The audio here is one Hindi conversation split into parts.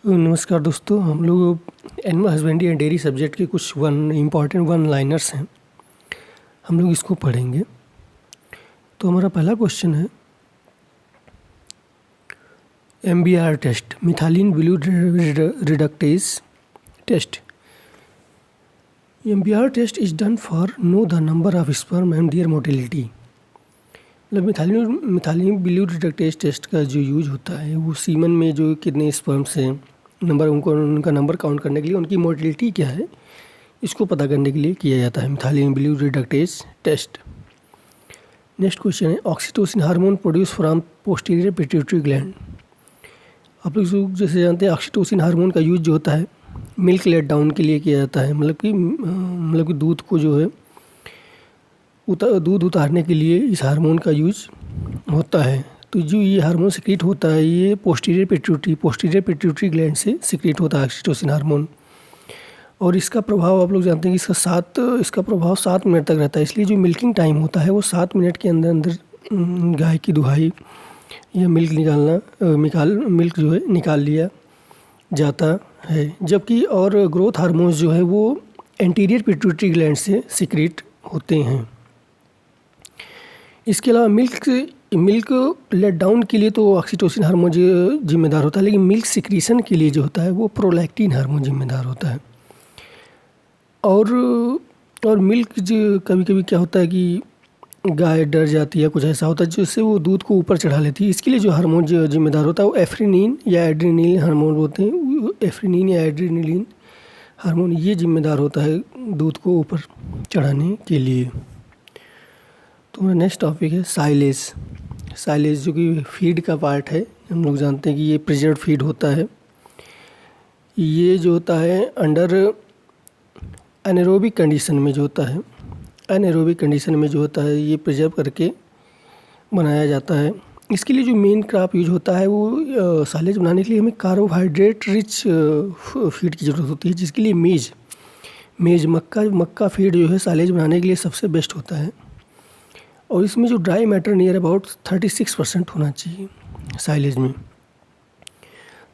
नमस्कार दोस्तों, हम लोग animal husbandry and dairy subject के कुछ इम्पॉर्टेंट वन लाइनर्स हैं, हम लोग इसको पढ़ेंगे। तो हमारा पहला क्वेश्चन है MBR test, methylene blue reductase test. MBR test is done for know the number of sperm and their motility. मतलब मिथाइलिन ब्लू रिडक्टेज टेस्ट का जो यूज होता है वो सीमन में जो कितने स्पर्म्स हैं, उनका नंबर काउंट करने के लिए, उनकी मोटिलिटी क्या है, इसको पता करने के लिए किया जाता है methylene blue reductase test. Next question है oxytocin hormone produce from posterior pituitary gland. आप लोग जैसे जानते हैं ऑक्सीटोसिन हार्मोन का यूज जो होता है मिल्क लेट डाउन के लिए किया जाता है। मतलब कि दूध को जो है दूध उतारने के लिए इस हार्मोन का यूज होता है। तो जो ये हार्मोन सिक्रीट होता है ये पोस्टीरियर पिट्यूटरी ग्लैंड से सिक्रीट होता है ऑक्सीटोसिन हार्मोन। और इसका प्रभाव आप लोग जानते हैं कि इसका प्रभाव 7 मिनट तक रहता है। इसलिए जो मिल्किंग टाइम होता है वो 7 मिनट के अंदर गाय की दुहाई या मिल्क मिल्क जो है निकाल लिया जाता है। जबकि और ग्रोथ हार्मोन्स जो है वो एंटीरियर पिट्यूटरी ग्लैंड से सिक्रीट होते हैं। इसके अलावा मिल्क लेट डाउन के लिए तो ऑक्सीटोसिन हार्मोन जिम्मेदार होता है, लेकिन मिल्क सिक्रीशन के लिए जो होता है वो प्रोलैक्टिन हार्मोन जिम्मेदार होता है। और मिल्क जो कभी कभी क्या होता है कि गाय डर जाती है, कुछ ऐसा होता है जिससे वो दूध को ऊपर चढ़ा लेती है। इसके लिए जो हार्मोन जो जिम्मेदार होता है वो एफ्रीनिन या एड्रेनलिन हार्मोन होते हैं। एफ्रीनिन या एड्रेनलिन हार्मोन ये जिम्मेदार होता है दूध को ऊपर चढ़ाने के लिए। तो मेरा नेक्स्ट टॉपिक है साइलेज जो कि फीड का पार्ट है। हम लोग जानते हैं कि ये प्रिजर्व फीड होता है। ये जो होता है अंडर एनारोबिक कंडीशन में जो होता है ये प्रिजर्व करके बनाया जाता है। इसके लिए जो मेन क्रॉप यूज होता है वो साइलेज बनाने के लिए हमें कार्बोहाइड्रेट रिच फीड की ज़रूरत होती है, जिसके लिए मेज मक्का फीड जो है साइलेज बनाने के लिए सबसे बेस्ट होता है। और इसमें जो ड्राई मैटर नियर अबाउट 36% होना चाहिए साइलेज में।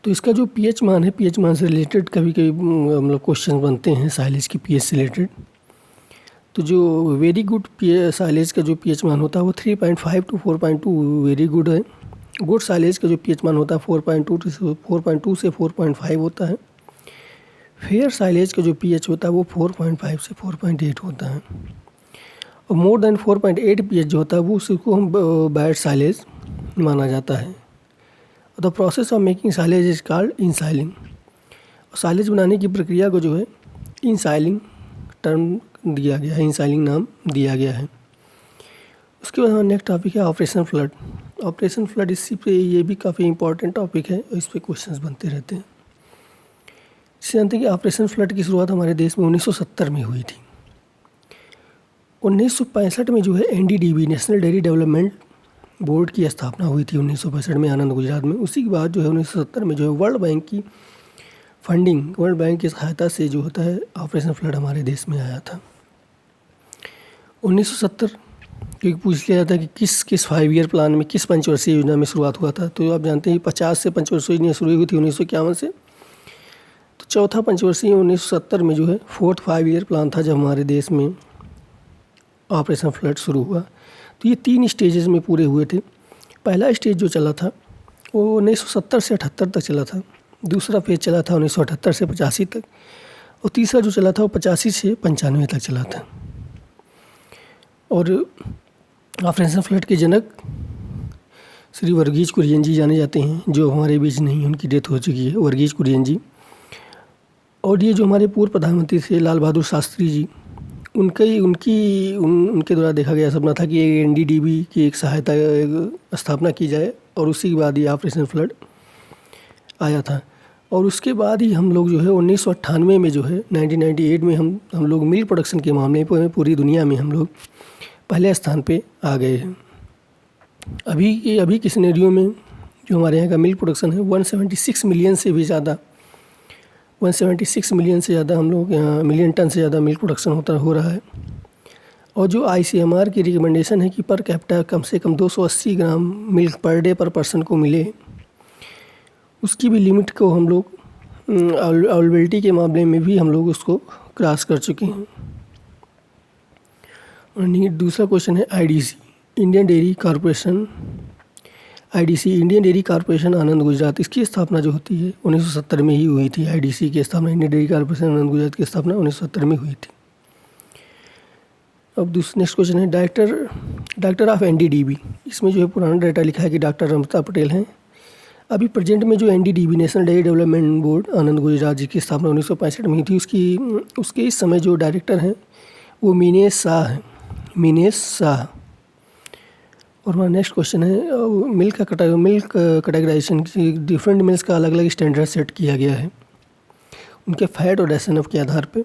तो इसका जो पीएच मान है, पीएच मान से रिलेटेड कभी कभी मतलब क्वेश्चन बनते हैं साइलेज की पीएच से रिलेटेड। तो जो वेरी गुड साइलेज का जो पीएच मान होता है वो 3.5 to 4.2 वेरी गुड है। गुड साइलेज का जो पीएच मान होता है 4.2 से 4.5 होता है। फेयर साइलेज का जो पीएच होता है वो 4.5 से 4.8 होता है। और मोर देन 4.8 पीएच जो होता है वो उसको हम बैड साइलेज माना जाता है। The process of making silage is called ensiling. और साइलेज बनाने की प्रक्रिया को जो है इनसाइलिंग नाम दिया गया है। उसके बाद हमारा नेक्स्ट टॉपिक है ऑपरेशन फ्लड। इसी पे ये भी काफ़ी इंपॉर्टेंट टॉपिक है और इस पर क्वेश्चंस बनते रहते हैं। इससे जानते हैं कि ऑपरेशन फ्लड की शुरुआत हमारे देश में 1970 में हुई थी। 1965 में जो है NDDB national dairy development board की स्थापना हुई थी 1965 में आनंद गुजरात में। उसी के बाद जो है 1970 में जो है वर्ल्ड बैंक की सहायता से जो होता है ऑपरेशन फ्लड हमारे देश में आया था 1970। क्योंकि पूछ लिया जाता है कि किस 5 ईयर प्लान में, किस पंचवर्षीय योजना में शुरुआत हुआ था। तो आप जानते हैं 50 से पंचवर्षीय योजना शुरू हुई थी 1951 से। तो चौथा पंचवर्षीय 1970 में जो है 4th 5 ईयर प्लान था जब हमारे देश में ऑपरेशन फ्लड शुरू हुआ। तो ये 3 स्टेजेस में पूरे हुए थे। पहला स्टेज जो चला था वो 1970 से 78 तक चला था। दूसरा फेज चला था 1978 से 85 तक। और तीसरा जो चला था वो 85 से 95 तक चला था। और ऑपरेशन फ्लड के जनक श्री वर्गीज कुरियन जी जाने जाते हैं, जो हमारे बीच नहीं, उनकी डेथ हो चुकी है, वर्गीज कुरियन जी। और ये जो हमारे पूर्व प्रधानमंत्री थे लाल बहादुर शास्त्री जी, उनके द्वारा देखा गया सपना था कि NDDB की एक सहायता स्थापना की जाए। और उसी के बाद ये ऑपरेशन फ्लड आया था। और उसके बाद ही हम लोग जो है 1998 में जो है 1998 में हम लोग मिल्क प्रोडक्शन के मामले में पूरी दुनिया में हम लोग पहले स्थान पे आ गए हैं। अभी के सिनेरियो में जो हमारे यहाँ का मिल्क प्रोडक्शन है 176 मिलियन से ज़्यादा हम लोग यहाँ मिलियन टन से ज़्यादा मिल्क प्रोडक्शन हो रहा है। और जो ICMR की रिकमेंडेशन है कि पर कैपिटा कम से कम 280 ग्राम मिल्क पर डे पर पर्सन को मिले, उसकी भी लिमिट को हम लोग अवेलेबिलिटी के मामले में भी हम लोग उसको क्रॉस कर चुके हैं। और दूसरा क्वेश्चन है IDC Indian dairy corporation. IDC Indian dairy corporation Anand Gujarat, इसकी स्थापना जो होती है 1970 में ही हुई थी। आईडीसी की स्थापना, Indian dairy corporation Anand Gujarat की स्थापना 1970 में हुई थी। अब नेक्स्ट क्वेश्चन है डायरेक्टर ऑफ एनडीडीबी। इसमें जो है पुराना डाटा लिखा है कि डॉक्टर अमिताभ पटेल हैं। अभी प्रेजेंट में जो NDDB national dairy development board Anand Gujarat ji की स्थापना 1965 में हुई थी, उसके इस समय जो डायरेक्टर हैं वो मीनेश शाह हैं, मीनेश शाह। और हमारा नेक्स्ट क्वेश्चन है मिल्क कैटेगराइजेशन की डिफरेंट मिल्स का अलग अलग स्टैंडर्ड सेट किया गया है उनके फैट और एसएनएफ के आधार पे।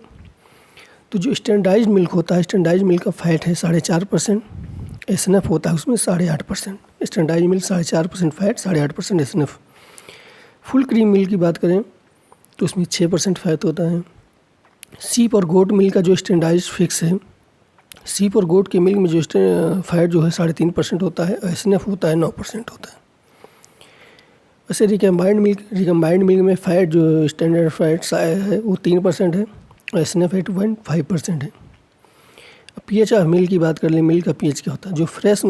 तो जो स्टैंडर्डाइज्ड मिल्क होता है, स्टैंडर्डाइज्ड मिल्क का फैट है 4.5%, एसएनएफ होता है उसमें 8.5%। Standardized milk 4.5% fat, 8.5% SNF. Full cream milk की बात करें तो उसमें 6% फैट होता है। सीप और गोट मिल्क का जो स्टैंडर्डाइज्ड फिक्स है, सीप और गोट के मिल्क में जो फैट जो है 3.5% होता है, एसएनएफ होता है 9% होता है। वैसे रिकम्बाइंड मिल्क में फ़ैट जो स्टैंडर्ड फैट है वो 3% है, एसएनएफ 8.5% है। पीएच ऑफ मिल्क की बात कर लें, मिल्क का पीएच क्या होता है? जो फ्रेश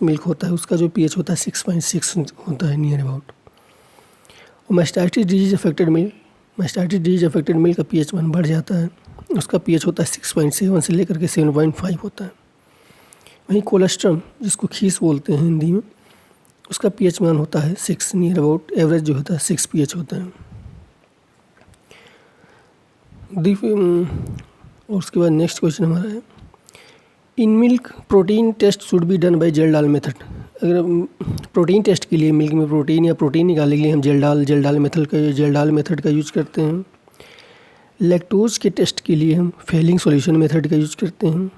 मिल्क होता है उसका जो पीएच होता है 6.6 होता है नियर अबाउट। और मास्टाइटिस डिजीज अफेक्टेड मिल्क का पीएच मान बढ़ जाता है, उसका पीएच होता है 6.7 से लेकर के 7.5 होता है। वहीं कोलेस्ट्रम जिसको खीस बोलते हैं हिंदी में, उसका पीएच मान होता है 6 नियर अबाउट, एवरेज जो होता है 6 पीएच होता है। और उसके बाद नेक्स्ट क्वेश्चन हमारा है in milk protein test should be done by Kjeldahl method. अगर प्रोटीन टेस्ट के लिए मिल्क में प्रोटीन निकालने के लिए हम जेल्डाल मेथड का यूज करते हैं। लैक्टोज के टेस्ट के लिए हम फेलिंग सॉल्यूशन मेथड का यूज करते हैं।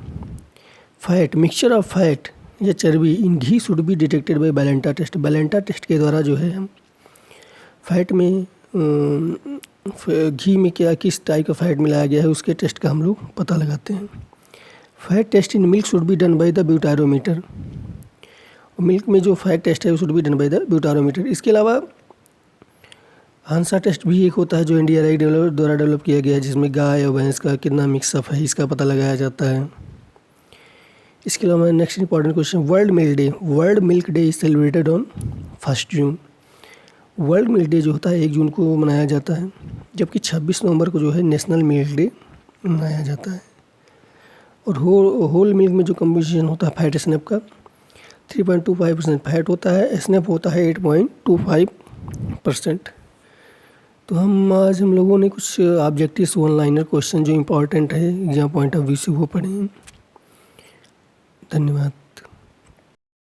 फैट मिक्सचर ऑफ फैट या चर्बी in ghee should be detected by Valenta test. Valenta test के द्वारा जो है हम फैट में घी में किस टाइप का फैट मिलाया गया है उसके टेस्ट का हम लोग पता लगाते हैं। Fat test in milk should be done by the butyrometer. Milk में जो फैट टेस्ट है वो should be done by the butyrometer. इसके अलावा हांसा टेस्ट भी एक होता है जो NDRI द्वारा डेवलप किया गया है, जिसमें गाय और भैंस का कितना मिक्सअप है इसका पता लगाया जाता है। इसके अलावा next important question world milk day is celebrated on 1 June. World milk day जो होता है 1 जून को मनाया जाता है, जबकि 26 नवंबर को जो है नेशनल मिल्क डे मनाया जाता है। और होल मिल्क में जो कम्पोजिशन होता है फैट एसएनएफ का 3.25% फैट होता है, एसएनएफ होता है 8.25%। तो हम लोगों ने कुछ ऑब्जेक्टिव्स वन लाइनर क्वेश्चन जो इम्पोर्टेंट है एग्जाम पॉइंट ऑफ व्यू से वो पढ़े हैं। धन्यवाद।